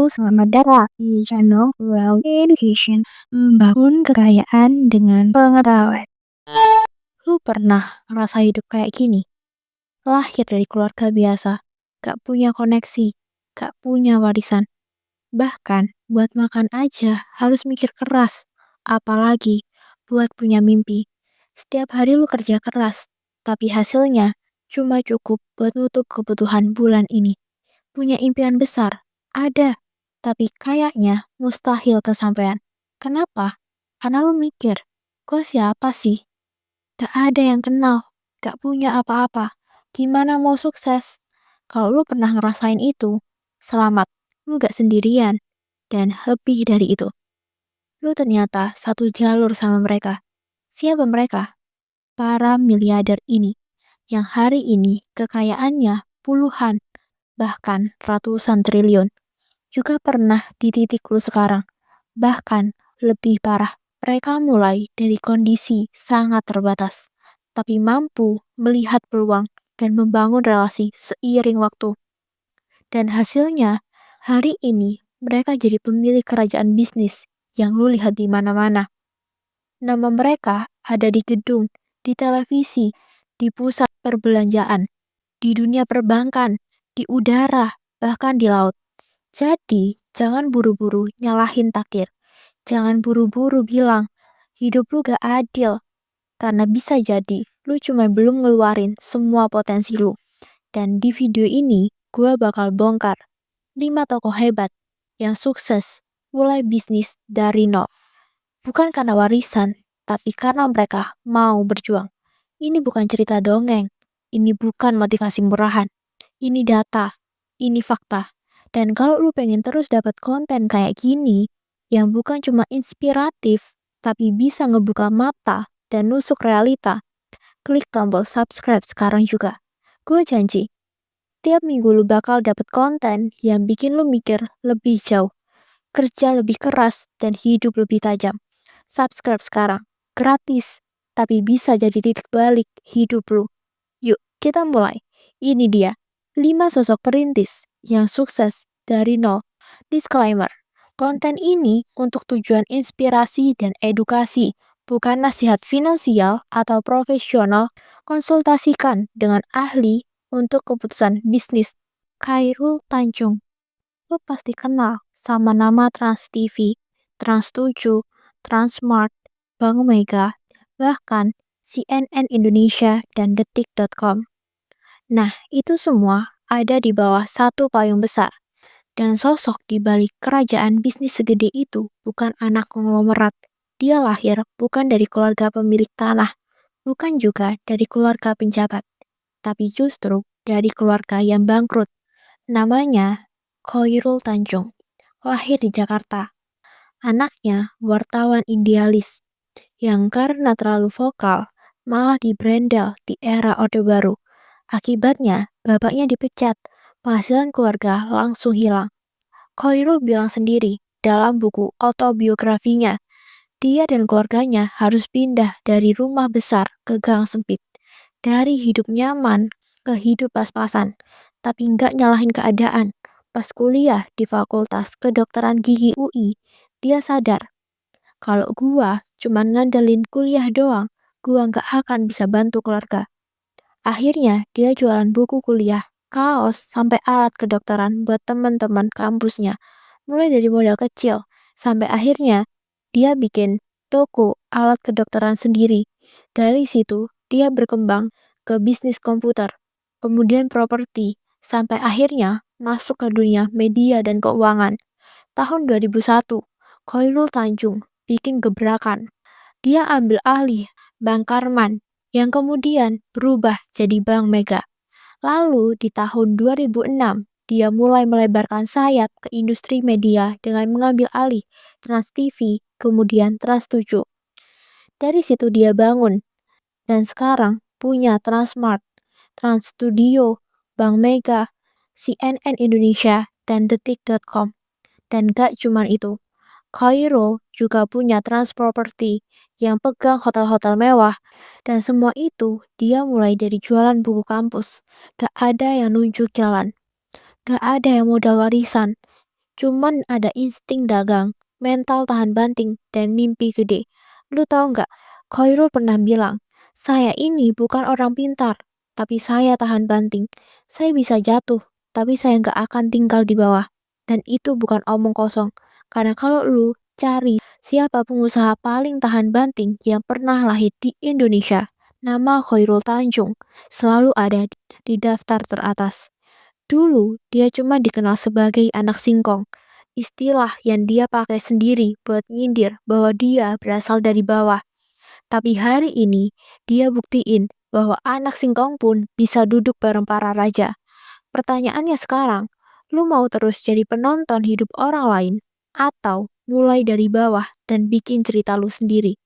selamat datang di channel Well Education, membangun kekayaan dengan pengetahuan. Lu pernah ngerasa hidup kayak gini? Lahir dari keluarga biasa, gak punya koneksi, gak punya warisan. Bahkan buat makan aja harus mikir keras, apalagi buat punya mimpi. Setiap hari lu kerja keras, tapi hasilnya cuma cukup buat nutup kebutuhan bulan ini. Punya impian besar, ada, tapi kayaknya mustahil kesampaian. Kenapa? Karena lu mikir, kok siapa sih? Gak ada yang kenal, gak punya apa-apa. Gimana mau sukses? Kalau lu pernah ngerasain itu, selamat, lu gak sendirian. Dan lebih dari itu, lu ternyata satu jalur sama mereka. Siapa mereka? Para miliarder ini, yang hari ini kekayaannya puluhan, bahkan ratusan triliun. Juga pernah di titik lu sekarang. Bahkan lebih parah, mereka mulai dari kondisi sangat terbatas, tapi mampu melihat peluang dan membangun relasi seiring waktu. Dan hasilnya, hari ini mereka jadi pemilik kerajaan bisnis yang lu lihat di mana-mana. Nama mereka ada di gedung, di televisi, di pusat perbelanjaan, di dunia perbankan, di udara, bahkan di laut. Jadi, jangan buru-buru nyalahin takdir. Jangan buru-buru bilang, hidup lu gak adil. Karena bisa jadi, lu cuma belum ngeluarin semua potensi lu. Dan di video ini, gue bakal bongkar 5 tokoh hebat yang sukses mulai bisnis dari nol. Bukan karena warisan, tapi karena mereka mau berjuang. Ini bukan cerita dongeng. Ini bukan motivasi murahan. Ini data. Ini fakta. Dan kalau lu pengen terus dapat konten kayak gini, yang bukan cuma inspiratif, tapi bisa ngebuka mata dan nusuk realita, klik tombol subscribe sekarang juga. Gue janji, tiap minggu lu bakal dapat konten yang bikin lu mikir lebih jauh, kerja lebih keras, dan hidup lebih tajam. Subscribe sekarang, gratis, tapi bisa jadi titik balik hidup lu. Yuk, kita mulai. Ini dia, 5 sosok perintis yang sukses dari nol. Disclaimer, konten ini untuk tujuan inspirasi dan edukasi, bukan nasihat finansial atau profesional. Konsultasikan dengan ahli untuk keputusan bisnis. Khairul Tanjung. Lo pasti kenal sama nama Trans TV, Trans 7, Transmart, Bank Mega, bahkan CNN Indonesia dan Detik.com. Nah, itu semua ada di bawah satu payung besar. Dan sosok di balik kerajaan bisnis segede itu bukan anak konglomerat. Dia lahir bukan dari keluarga pemilik tanah, bukan juga dari keluarga penjabat, tapi justru dari keluarga yang bangkrut. Namanya Khairul Tanjung. Lahir di Jakarta. Anaknya wartawan idealis yang karena terlalu vokal malah dibrandel di era Orde Baru. Akibatnya, bapaknya dipecat, penghasilan keluarga langsung hilang. Khairul bilang sendiri dalam buku autobiografinya, dia dan keluarganya harus pindah dari rumah besar ke gang sempit. Dari hidup nyaman ke hidup pas-pasan, tapi nggak nyalahin keadaan. Pas kuliah di Fakultas Kedokteran Gigi UI, dia sadar, kalau gua cuma ngandelin kuliah doang, gua nggak akan bisa bantu keluarga. Akhirnya, dia jualan buku kuliah, kaos, sampai alat kedokteran buat teman-teman kampusnya. Mulai dari modal kecil, sampai akhirnya dia bikin toko alat kedokteran sendiri. Dari situ, dia berkembang ke bisnis komputer, kemudian properti, sampai akhirnya masuk ke dunia media dan keuangan. Tahun 2001, Khairul Tanjung bikin gebrakan. Dia ambil alih Bank Karman, yang kemudian berubah jadi Bank Mega. Lalu di tahun 2006, dia mulai melebarkan sayap ke industri media dengan mengambil alih Trans TV, kemudian Trans 7. Dari situ dia bangun, dan sekarang punya Transmart, Trans Studio, Bank Mega, CNN Indonesia, dan Detik.com. Dan gak cuma itu, Khairul juga punya Trans Property yang pegang hotel-hotel mewah, dan semua itu dia mulai dari jualan buku kampus. Gak ada yang nunjuk jalan, gak ada yang modal warisan, Cuman ada insting dagang, mental tahan banting, dan mimpi gede. Lu tahu nggak, Khairul pernah bilang, saya ini bukan orang pintar, tapi saya tahan banting. Saya bisa jatuh, tapi saya nggak akan tinggal di bawah. Dan itu bukan omong kosong. Karena kalau lu cari siapa pengusaha paling tahan banting yang pernah lahir di Indonesia, nama Khairul Tanjung selalu ada di daftar teratas. Dulu, dia cuma dikenal sebagai anak singkong, istilah yang dia pakai sendiri buat nyindir bahwa dia berasal dari bawah. Tapi hari ini, dia buktiin bahwa anak singkong pun bisa duduk bareng para raja. Pertanyaannya sekarang, lu mau terus jadi penonton hidup orang lain? Atau mulai dari bawah dan bikin cerita lu sendiri?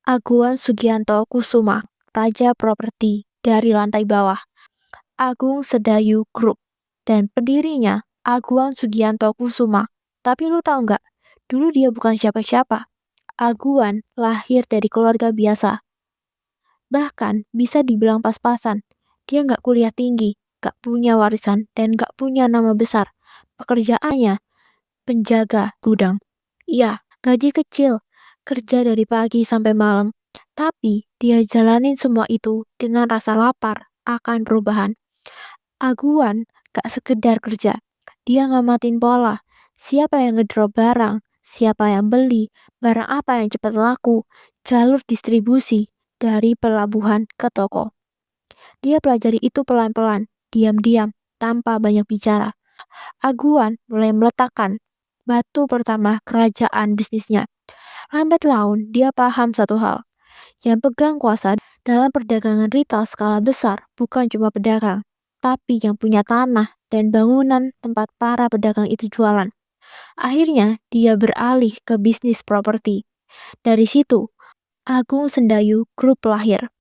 Aguan Sugianto Kusuma, Raja Properti dari lantai bawah. Agung Sedayu Group, dan pendirinya Aguan Sugianto Kusuma. Tapi lu tahu nggak, dulu dia bukan siapa-siapa. Aguan lahir dari keluarga biasa, bahkan bisa dibilang pas-pasan. Dia nggak kuliah tinggi, nggak punya warisan, dan nggak punya nama besar. Pekerjaannya penjaga gudang. Iya, gaji kecil, kerja dari pagi sampai malam. Tapi dia jalanin semua itu dengan rasa lapar akan perubahan. Aguan gak sekedar kerja, dia ngamatin pola. Siapa yang ngedrop barang, siapa yang beli, barang apa yang cepat laku, jalur distribusi dari pelabuhan ke toko. Dia pelajari itu pelan-pelan, diam-diam, tanpa banyak bicara. Aguan mulai meletakkan batu pertama kerajaan bisnisnya. Lambat laun, dia paham satu hal. Yang pegang kuasa dalam perdagangan retail skala besar bukan cuma pedagang, tapi yang punya tanah dan bangunan tempat para pedagang itu jualan. Akhirnya, dia beralih ke bisnis properti. Dari situ, Agung Sendayu Group lahir.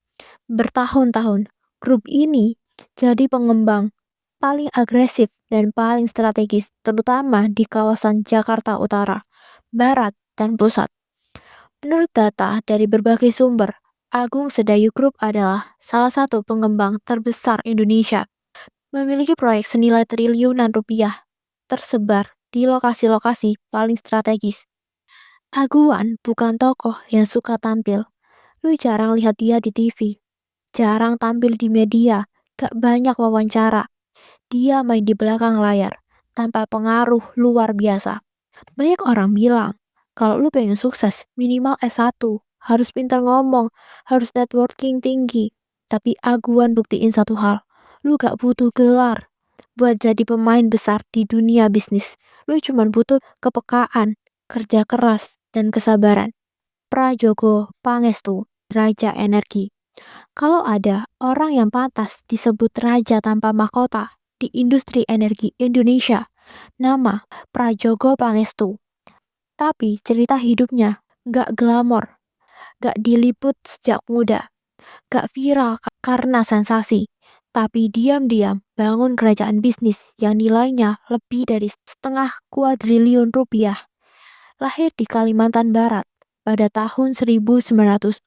Bertahun-tahun, grup ini jadi pengembang paling agresif dan paling strategis, terutama di kawasan Jakarta Utara, Barat, dan Pusat. Menurut data dari berbagai sumber, Agung Sedayu Group adalah salah satu pengembang terbesar Indonesia, memiliki proyek senilai triliunan rupiah, tersebar di lokasi-lokasi paling strategis. Aguan bukan tokoh yang suka tampil. Lu jarang lihat dia di TV, jarang tampil di media, gak banyak wawancara. Dia main di belakang layar, tanpa pengaruh luar biasa. Banyak orang bilang, kalau lu pengen sukses, minimal S1, harus pintar ngomong, harus networking tinggi. Tapi Aguan buktiin satu hal, lu gak butuh gelar buat jadi pemain besar di dunia bisnis. Lu cuma butuh kepekaan, kerja keras, dan kesabaran. Prajogo Pangestu, Raja Energi. Kalau ada orang yang pantas disebut raja tanpa mahkota di industri energi Indonesia, nama Prajogo Pangestu. Tapi cerita hidupnya gak glamor, gak diliput sejak muda, gak viral karena sensasi. Tapi diam-diam bangun kerajaan bisnis yang nilainya lebih dari setengah kuadriliun rupiah. Lahir di Kalimantan Barat pada tahun 1944.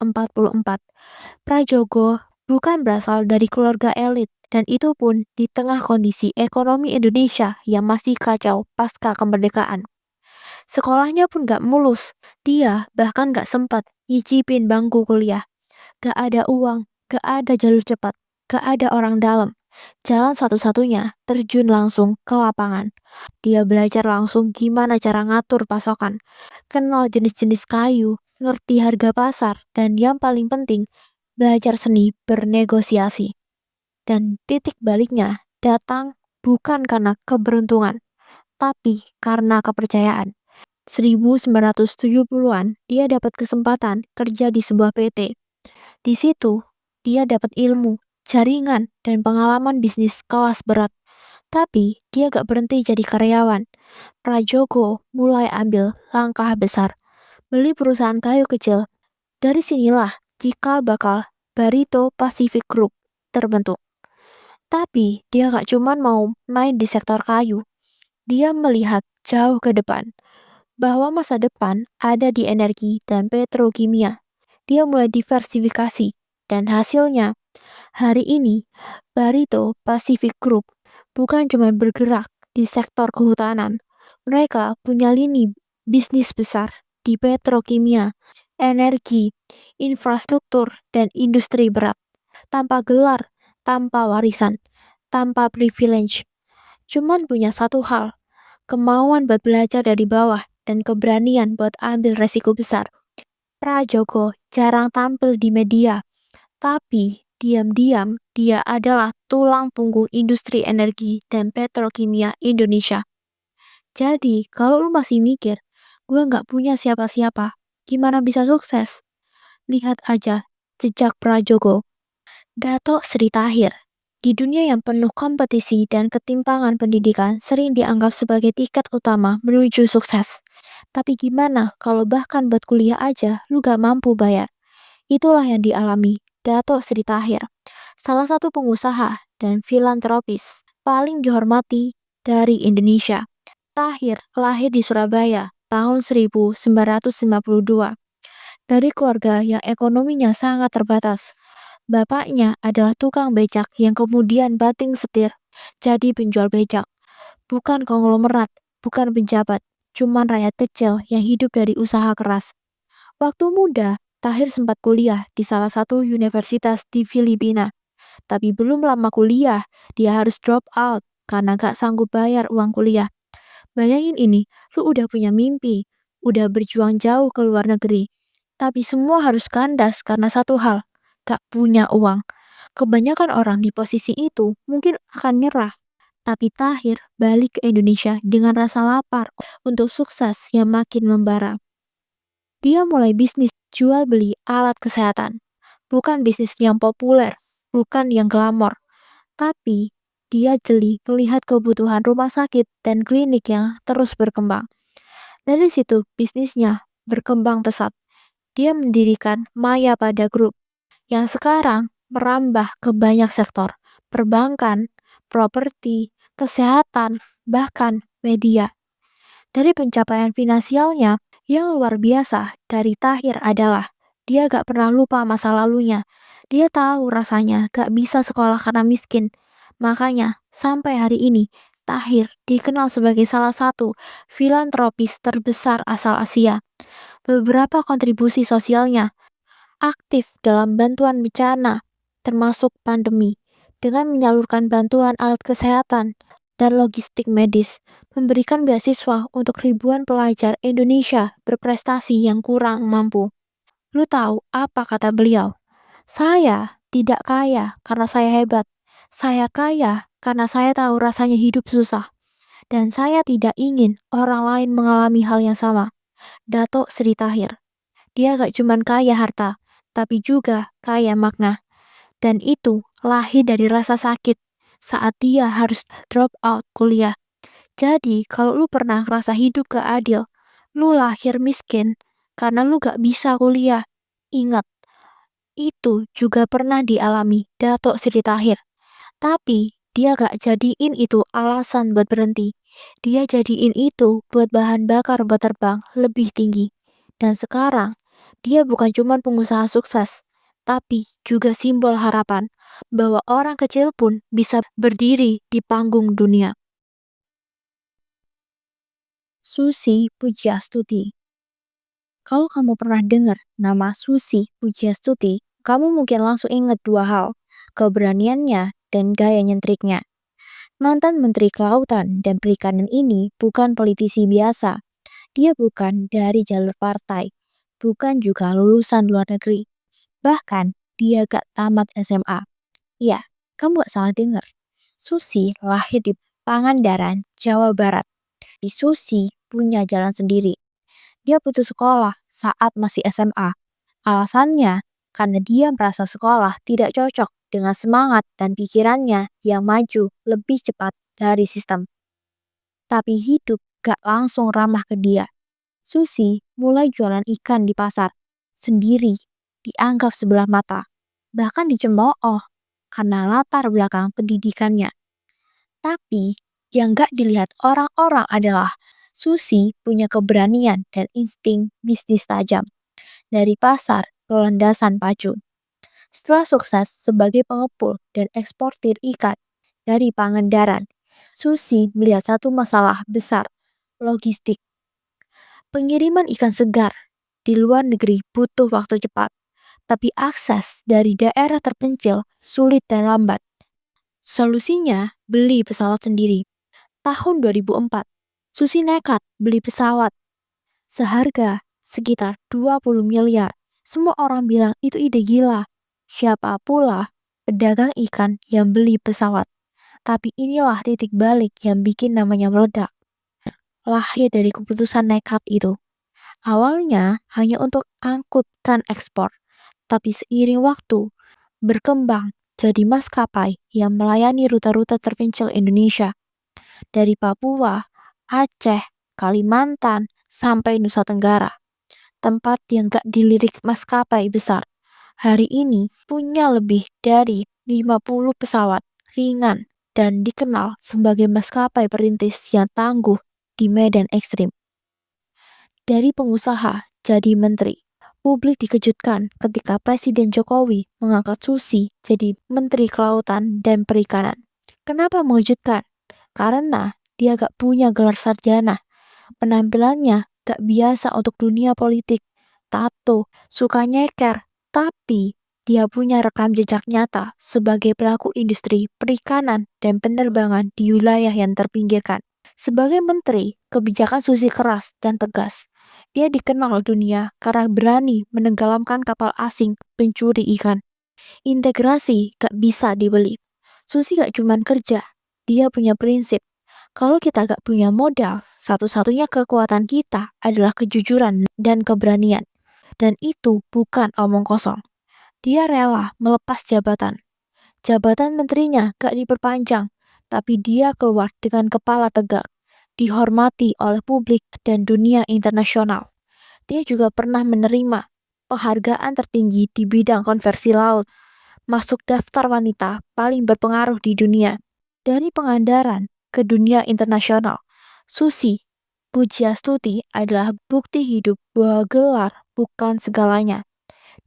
Prajogo bukan berasal dari keluarga elit, dan itu pun di tengah kondisi ekonomi Indonesia yang masih kacau pasca kemerdekaan. Sekolahnya pun gak mulus, dia bahkan gak sempat nyicipin bangku kuliah. Gak ada uang, gak ada jalur cepat, gak ada orang dalam. Jalan satu-satunya terjun langsung ke lapangan. Dia belajar langsung gimana cara ngatur pasokan, kenal jenis-jenis kayu, ngerti harga pasar, dan yang paling penting, belajar seni bernegosiasi. Dan titik baliknya datang bukan karena keberuntungan, tapi karena kepercayaan. 1970-an, dia dapat kesempatan kerja di sebuah PT. Di situ, dia dapat ilmu, jaringan, dan pengalaman bisnis kelas berat. Tapi, dia gak berhenti jadi karyawan. Prajogo mulai ambil langkah besar, beli perusahaan kayu kecil. Dari sinilah cikal bakal Barito Pacific Group terbentuk. Tapi, dia gak cuman mau main di sektor kayu. Dia melihat jauh ke depan, bahwa masa depan ada di energi dan petrokimia. Dia mulai diversifikasi, dan hasilnya, hari ini, Barito Pacific Group bukan cuma bergerak di sektor kehutanan, Mereka punya lini bisnis besar di petrokimia, energi, infrastruktur, dan industri berat. Tanpa gelar, tanpa warisan, tanpa privilege. Cuman punya satu hal, kemauan buat belajar dari bawah dan keberanian buat ambil resiko besar. Prajogo jarang tampil di media, tapi diam-diam dia adalah tulang punggung industri energi dan petrokimia Indonesia. Jadi, kalau lu masih mikir, gue nggak punya siapa-siapa, gimana bisa sukses? Lihat aja jejak Prajogo. Dato Sri Tahir. Di dunia yang penuh kompetisi dan ketimpangan pendidikan sering dianggap sebagai tiket utama menuju sukses. Tapi gimana kalau bahkan buat kuliah aja lu gak mampu bayar? Itulah yang dialami Dato Sri Tahir, salah satu pengusaha dan filantropis paling dihormati dari Indonesia. Tahir lahir di Surabaya tahun 1952 dari keluarga yang ekonominya sangat terbatas. Bapaknya adalah tukang becak yang kemudian banting setir jadi penjual becak. Bukan konglomerat, bukan pejabat, cuman rakyat kecil yang hidup dari usaha keras. Waktu muda, Tahir sempat kuliah di salah satu universitas di Filipina. Tapi belum lama kuliah, dia harus drop out karena gak sanggup bayar uang kuliah. Bayangin ini, lu udah punya mimpi, udah berjuang jauh ke luar negeri. Tapi semua harus kandas karena satu hal, gak punya uang. Kebanyakan orang di posisi itu mungkin akan nyerah. Tapi Tahir balik ke Indonesia dengan rasa lapar untuk sukses yang makin membara. Dia mulai bisnis jual beli alat kesehatan. Bukan bisnis yang populer, bukan yang glamor. Tapi dia jeli melihat kebutuhan rumah sakit dan klinik yang terus berkembang. Dari situ bisnisnya berkembang pesat. Dia mendirikan Maya Pada Group yang sekarang merambah ke banyak sektor, perbankan, properti, kesehatan, bahkan media. Dari pencapaian finansialnya yang luar biasa dari Tahir adalah dia gak pernah lupa masa lalunya. Dia tahu rasanya gak bisa sekolah karena miskin. Makanya sampai hari ini Tahir dikenal sebagai salah satu filantropis terbesar asal Asia. Beberapa kontribusi sosialnya aktif dalam bantuan bencana, termasuk pandemi, dengan menyalurkan bantuan alat kesehatan dan logistik medis, memberikan beasiswa untuk ribuan pelajar Indonesia berprestasi yang kurang mampu. Lu tahu apa kata beliau? Saya tidak kaya karena saya hebat. Saya kaya karena saya tahu rasanya hidup susah. Dan saya tidak ingin orang lain mengalami hal yang sama. Dato Sri Tahir. Dia gak cuman kaya harta, tapi juga kaya makna. Dan itu lahir dari rasa sakit saat dia harus drop out kuliah. Jadi, kalau lu pernah ngerasa hidup gak adil, lu lahir miskin karena lu gak bisa kuliah. Ingat, itu juga pernah dialami Dato Sri Tahir. Tapi, dia gak jadiin itu alasan buat berhenti. Dia jadiin itu buat bahan bakar buat terbang lebih tinggi. Dan sekarang, dia bukan cuma pengusaha sukses, tapi juga simbol harapan bahwa orang kecil pun bisa berdiri di panggung dunia. Susi Pujiastuti. Kalau kamu pernah dengar nama Susi Pujiastuti, kamu mungkin langsung ingat dua hal, keberaniannya dan gaya nyentriknya. Mantan Menteri Kelautan dan Perikanan ini bukan politisi biasa. Dia bukan dari jalur partai, bukan juga lulusan luar negeri. Bahkan, dia gak tamat SMA. Ya, kamu gak salah dengar. Susi lahir di Pangandaran, Jawa Barat. Di Susi punya jalan sendiri. Dia putus sekolah saat masih SMA. Alasannya, karena dia merasa sekolah tidak cocok dengan semangat dan pikirannya yang maju lebih cepat dari sistem. Tapi hidup gak langsung ramah ke dia. Susi mulai jualan ikan di pasar, sendiri, dianggap sebelah mata, bahkan dicemooh karena latar belakang pendidikannya. Tapi yang gak dilihat orang-orang adalah Susi punya keberanian dan insting bisnis tajam. Dari pasar ke landasan pacu. Setelah sukses sebagai pengepul dan eksportir ikan dari Pangandaran, Susi melihat satu masalah besar, logistik. Pengiriman ikan segar di luar negeri butuh waktu cepat, tapi akses dari daerah terpencil sulit dan lambat. Solusinya, beli pesawat sendiri. Tahun 2004, Susi nekat beli pesawat seharga sekitar 20 miliar. Semua orang bilang itu ide gila. Siapa pula pedagang ikan yang beli pesawat? Tapi inilah titik balik yang bikin namanya meledak. Lahir dari keputusan nekat itu. Awalnya hanya untuk angkutan ekspor, tapi seiring waktu berkembang jadi maskapai yang melayani rute-rute terpencil Indonesia. Dari Papua, Aceh, Kalimantan, sampai Nusa Tenggara. Tempat yang gak dilirik maskapai besar. Hari ini punya lebih dari 50 pesawat ringan dan dikenal sebagai maskapai perintis yang tangguh di medan ekstrim. Dari pengusaha jadi menteri, publik dikejutkan ketika Presiden Jokowi mengangkat Susi jadi Menteri Kelautan dan Perikanan. Kenapa mengejutkan? Karena dia gak punya gelar sarjana. Penampilannya gak biasa untuk dunia politik. Tato, suka nyeker, tapi dia punya rekam jejak nyata sebagai pelaku industri perikanan dan penerbangan di wilayah yang terpinggirkan. Sebagai menteri, kebijakan Susi keras dan tegas. Dia dikenal dunia karena berani menenggelamkan kapal asing pencuri ikan. Integrasi gak bisa dibeli. Susi gak cuman kerja, dia punya prinsip. Kalau kita gak punya modal, satu-satunya kekuatan kita adalah kejujuran dan keberanian. Dan itu bukan omong kosong. Dia rela melepas jabatan. Jabatan menterinya gak diperpanjang, tapi dia keluar dengan kepala tegak, dihormati oleh publik dan dunia internasional. Dia juga pernah menerima penghargaan tertinggi di bidang konversi laut, masuk daftar wanita paling berpengaruh di dunia. Dari Pangandaran ke dunia internasional, Susi Pujiastuti adalah bukti hidup bahwa gelar bukan segalanya.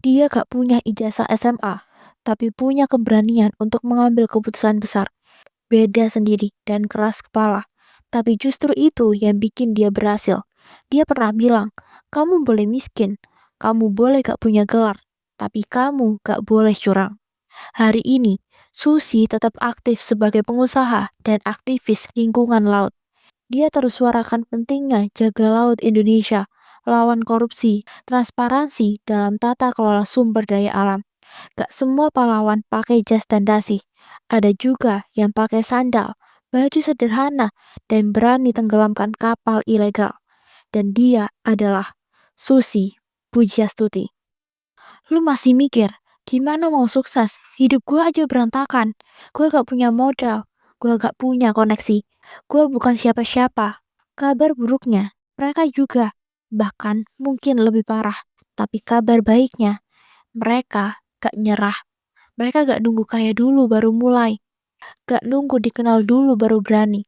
Dia gak punya ijazah SMA, tapi punya keberanian untuk mengambil keputusan besar. Beda sendiri dan keras kepala. Tapi justru itu yang bikin dia berhasil. Dia pernah bilang, kamu boleh miskin, kamu boleh gak punya gelar, tapi kamu gak boleh curang. Hari ini, Susi tetap aktif sebagai pengusaha dan aktivis lingkungan laut. Dia terus suarakan pentingnya jaga laut Indonesia, lawan korupsi, transparansi dalam tata kelola sumber daya alam. Gak semua pahlawan pakai jas dan dasi. Ada juga yang pakai sandal, baju sederhana, dan berani tenggelamkan kapal ilegal. Dan dia adalah Susi Pujiastuti. Lu masih mikir, gimana mau sukses? Hidup gue aja berantakan. Gue gak punya modal. Gue gak punya koneksi. Gue bukan siapa-siapa. Kabar buruknya, mereka juga. Bahkan mungkin lebih parah. Tapi kabar baiknya, mereka gak nyerah. Mereka gak nunggu kaya dulu baru mulai. Gak nunggu dikenal dulu baru berani.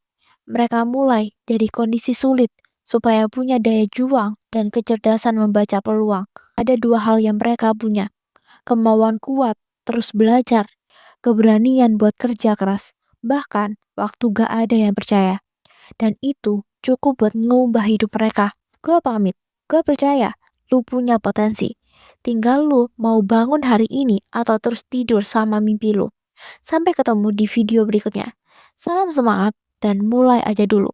Mereka mulai dari kondisi sulit supaya punya daya juang dan kecerdasan membaca peluang. Ada dua hal yang mereka punya. Kemauan kuat, terus belajar, keberanian buat kerja keras, bahkan waktu gak ada yang percaya. Dan itu cukup buat mengubah hidup mereka. Gue pamit, gue percaya lu punya potensi. Tinggal lu mau bangun hari ini atau terus tidur sama mimpi lu. Sampai ketemu di video berikutnya. Salam semangat dan mulai aja dulu.